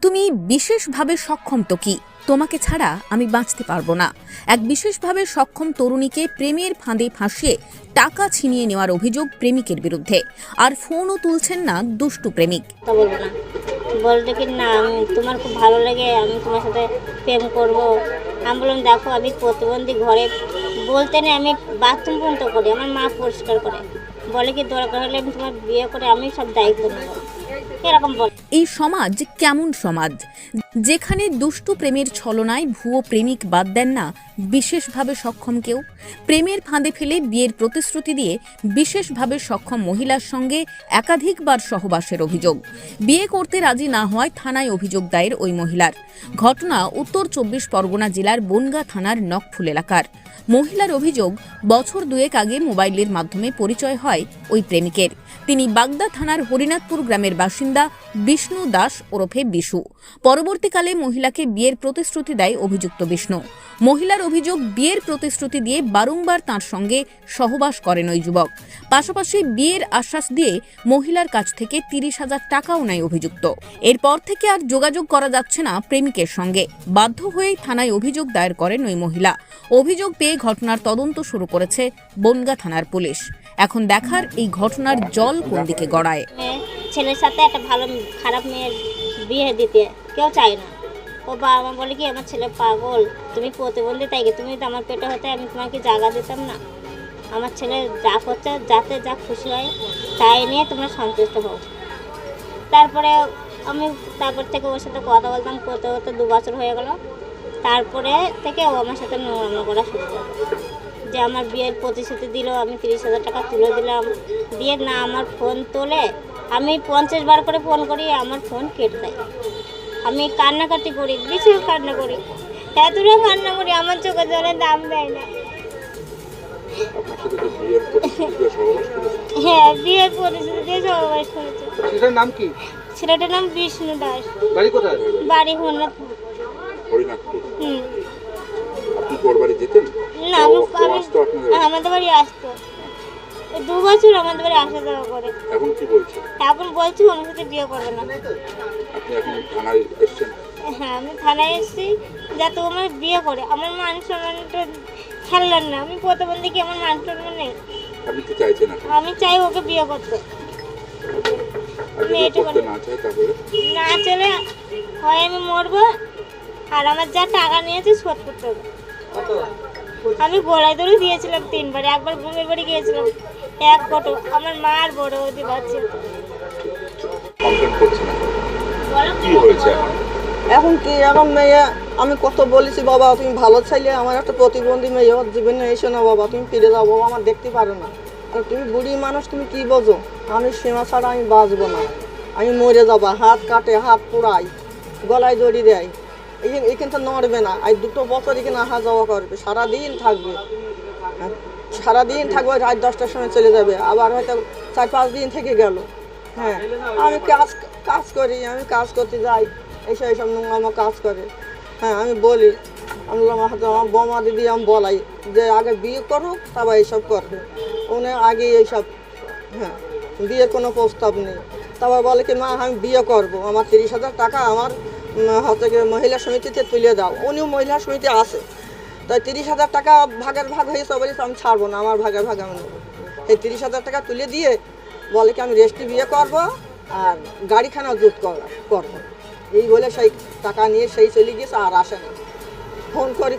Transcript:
তুমি বিশেষভাবে সক্ষম তো কি? তোমাকে ছাড়া আমি বাঁচতে পারবো না। এক বিশেষভাবে সক্ষম তরুণীকে প্রেমের ফাঁদে ফাঁসিয়ে টাকা ছিনিয়ে নেওয়ার অভিযোগ প্রেমিকের বিরুদ্ধে। আর ফোনও তুলছেন না দুষ্টু প্রেমিক। বলবো না, বলতে কি না আমি তোমার খুব ভালো লাগে, আমি তোমার সাথে প্রেম করব। আমি বললাম দেখো আমি প্রতিবন্ধী, ঘরে বলতে নেই, আমি বাথরুম পর্যন্ত করি, আমার মা পরিষ্কার করে। বলে কি দরকার হলে আমি তোমার বিয়ে করে আমি সব দায়িত্ব নেব, এরকম বলে। এই সমাজ কেমন সমাজ, যেখানে দুষ্টু প্রেমের ছলনায় ভুয়ো প্রেমিক বাদ দেন না বিশেষভাবে সক্ষম কেউ? প্রেমের ফাঁদে ফেলে বিয়ের প্রতিশ্রুতি দিয়ে বিশেষভাবে সক্ষম মহিলার সঙ্গে একাধিকবার সহবাসের অভিযোগ। বিয়ে করতে রাজি না হওয়ায় থানায় অভিযোগ দায়ের ওই মহিলার। ঘটনা উত্তর 24 পরগনা জেলার বনগাঁ থানার নকফুল এলাকার। মহিলার অভিযোগ, বছর দুয়েক আগে মোবাইলের মাধ্যমে পরিচয় হয় ওই প্রেমিকের। তিনি বাগদা থানার হরিনাথপুর গ্রামের বাসিন্দা বিষ্ণু দাস ওরফে বিশু। পরবর্তীকালে মহিলাকে বিয়ের প্রতিশ্রুতি দেয় অভিযুক্ত বিষ্ণু। মহিলার অভিযোগ, বিয়ের প্রতিশ্রুতি দিয়ে বারংবার তাঁর সঙ্গে সহবাস করেন ওই যুবক। পাশাপাশি বিয়ের আশ্বাস দিয়ে মহিলার কাছ থেকে 30,000 টাকাও নেয় অভিযুক্ত। এরপর থেকে আর যোগাযোগ করা যাচ্ছে না প্রেমিকের সঙ্গে। বাধ্য হয়েই থানায় অভিযোগ দায়ের করেন ওই মহিলা। অভিযোগ পেয়ে ঘটনার তদন্ত শুরু করেছে বনগাঁ থানার পুলিশ। এখন দেখার এই ঘটনার জল কোন দিকে গড়ায়। ছেলের সাথে একটা ভালো খারাপ মেয়ের বিয়ে দিতে কেউ চায় না। ও বাবা মা বলে কি আমার ছেলে পাগল, তুমি প্রতিবন্ধী, তাই কি তুমি তো আমার পেটে হতে আমি তোমাকে জায়গা দিতাম না। আমার ছেলে যা করছে, যাতে যা খুশি হয় তাই নিয়ে তোমরা সন্তুষ্ট হও। তারপরে আমি তারপর থেকে ওর সাথে কথা বলতাম, করতে করতে 2 বছর হয়ে গেল। তারপরে থেকে ও আমার সাথে নোংরামো করা শুরু করলো, যে আমার বিয়ের প্রতিশ্রুতি দিল, আমি 30,000 টাকা তুলে দিলাম, দিয়ে না আমার ফোন তোলে। আমি 50 বার করে ফোন করি, আমার ফোন কেটে দেয়। আমি কান্নাকাটি করি, ভীষণ কান্না করি, এতটা কান্না করি, আমার চোখে জলের দাম দেয় না। হ্যাঁ, বিয়ের প্রতিশ্রুতি দিয়ে সহবাস করেছে। ছেলেটার নাম কি? ছেলেটার নাম বিষ্ণু দাস। বাড়ি কোথায়? বাড়ি হরিনাথপুর। হুম। আপনি কোর বাড়ি যেতেন? না, আমাদের বাড়ি আসতো। 2 বছর আমাদের বাড়ি আসা যাওয়া করে। এখন কি বলছে? এখন বলছি ওনার সাথে বিয়ে করবে না। আপনি এখন থানায় এসেছেন? হ্যাঁ, আমি থানায় এসেছি যাতে ও আমার বিয়ে করে। আমার মান সম্মানটা খেললেন না, আমি প্রতিবন্ধী, কি আমার মান সম্মান নেই? আপনি কি চাইছেন এখন? আমি চাই ওকে বিয়ে করতে। আপনি যদি করতে না চাই তাহলে? না চলে হয় আমি মরবো, আর আমার যা টাকা নিয়েছে শোধ করতে হবে। আমি গোড়ায় ধরে দিয়েছিলাম 3 বার, একবার ঘুমের বাড়ি গিয়েছিলাম 1 কোটো। আমার মা আর বড় ওদি বাচ্চা কমপ্লেন করছেন না, কি হয়েছে এখন? এখন কি, এখন মেয়ে আমি কত বলেছি বাবা তুমি ভালো চাইলে, আমার একটা প্রতিবন্ধী মেয়ে, ওর জীবনে এসো না বাবা, তুমি ফিরে যাও বাবা, আমার দেখতে পারো না। আর তুমি বুড়ি মানুষ, তুমি কি বোঝো? আমি সীমা ছাড়া আমি বাঁচবো না, আমি মরে যাবো। হাত কাটে, হাত পোড়াই, গলায় দড়ি দেয়, এখান তো নড়বে না। আর 2 বছর এখানে আসা যাওয়া করবে, সারাদিন থাকবে, সারাদিন থাকবে, রাত 10টার সময় চলে যাবে, আবার হয়তো 4-5 দিন থেকে গেল। হ্যাঁ, আমি কাজ করি, আমি কাজ করতে যাই, এইসব নোংরামো কাজ করে। হ্যাঁ, আমি বলি, আমি আমার বৌমা দিদি আমি বলাই যে আগে বিয়ে করো, তারপর এইসব করবে। উনি আগে এইসব, হ্যাঁ, বিয়ের কোনো প্রস্তাব নেই। তারপর বলে কি মা আমি বিয়ে করব, আমার 30,000 টাকা আমার হচ্ছে মহিলা সমিতিতে তুলে দাও। উনিও মহিলা সমিতি আছে, তাই 30,000 টাকা ভাগের ভাগ হয়েছে, বলেছে আমি ছাড়বো না, আমার ভাগের ভাগ আমি নেবো। এই 30,000 টাকা তুলে দিয়ে বলে কি আমি রেস্টি বিয়ে করব আর গাড়িখানা জুত করবো। এই বলে সেই টাকা নিয়ে সেই চলে গিয়েছে, আর আসে না। ফোন করি,